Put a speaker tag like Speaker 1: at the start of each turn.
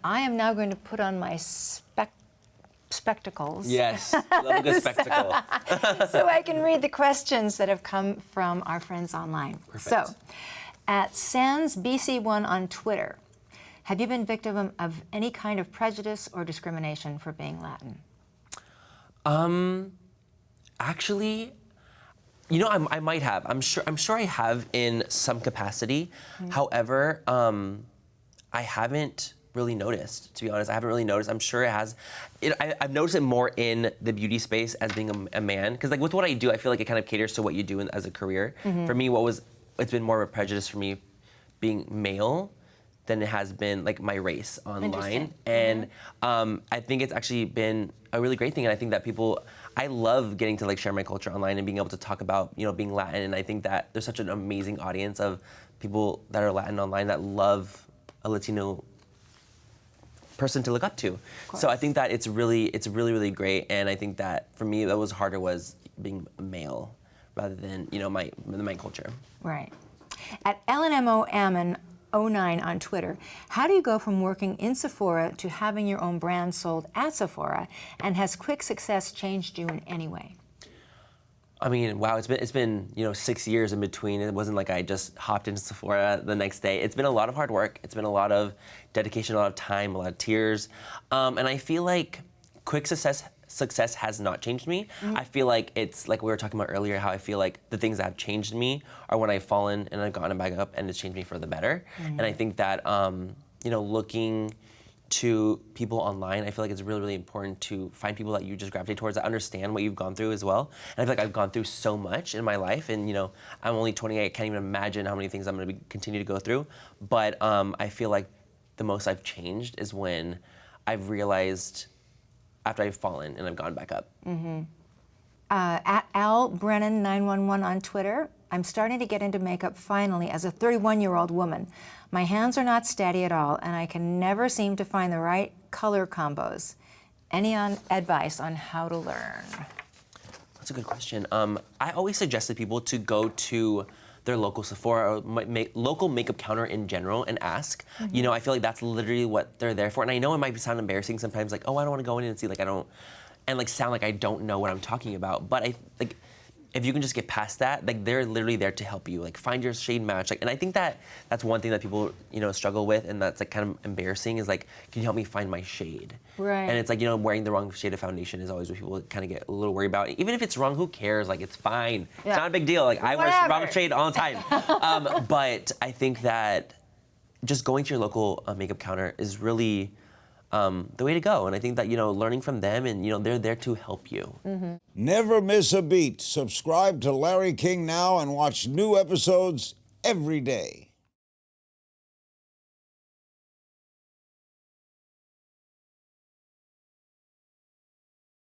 Speaker 1: I am now going to put on my spectacles.
Speaker 2: Yes, love a good spectacle.
Speaker 1: So I can read the questions that have come from our friends online.
Speaker 2: Perfect.
Speaker 1: So, at SansBC1 on Twitter, have you been victim of any kind of prejudice or discrimination for being Latin?
Speaker 2: Actually, you know, I might have. I'm sure I have in some capacity. However, I haven't really noticed, to be honest. I haven't really noticed. I'm sure it has. I've noticed it more in the beauty space as being a man. Because like with what I do, I feel like it kind of caters to what you do as a career. For me, it's been more of a prejudice for me being male than it has been like my race online. And I think it's actually been a really great thing. And I think that I love getting to like share my culture online and being able to talk about, you know, being Latin. And I think that there's such an amazing audience of people that are Latin online that love a Latino person to look up to. So I think that it's really, really great. And I think that for me, that was harder was being a male rather than, you know, my culture.
Speaker 1: Right. At LNMO Ammon 09 on Twitter, how do you go from working in Sephora to having your own brand sold at Sephora, and has quick success changed you in any way?
Speaker 2: I mean, wow, it's been, you know, 6 years in between. It wasn't like I just hopped into Sephora the next day. It's been a lot of hard work. It's been a lot of dedication, a lot of time, a lot of tears. And I feel like quick success has not changed me. I feel like it's like we were talking about earlier, how I feel like the things that have changed me are when I've fallen and I've gotten back up and it's changed me for the better. And I think that, you know, looking to people online, I feel like it's really, really important to find people that you just gravitate towards that understand what you've gone through as well. And I feel like I've gone through so much in my life, and you know, I'm only 28, I can't even imagine how many things I'm gonna continue to go through. But I feel like the most I've changed is when I've realized after I've fallen and I've gone back up.
Speaker 1: At Al Brennan 911 on Twitter, I'm starting to get into makeup finally as a 31-year-old woman. My hands are not steady at all, and I can never seem to find the right color combos. Any advice on how to learn?
Speaker 2: That's a good question. I always suggested people to go to their local Sephora or local makeup counter in general and ask. You know, I feel like that's literally what they're there for. And I know it might sound embarrassing sometimes, like, oh, I don't want to go in and see, like, sound like I don't know what I'm talking about. But if you can just get past that, like they're literally there to help you, like find your shade match. Like, and I think that that's one thing that people, you know, struggle with, and that's like kind of embarrassing is like, can you help me find my shade?
Speaker 1: Right.
Speaker 2: And it's like, you know, wearing the wrong shade of foundation is always what people kind of get a little worried about. Even if it's wrong, who cares? Like, it's fine. Yeah. It's not a big deal. Like, I wear wrong shade all the time. But I think that just going to your local makeup counter is really the way to go. And I think that, you know, learning from them and, you know, they're there to help you.
Speaker 3: Never miss a beat. Subscribe to Larry King now and watch new episodes every day.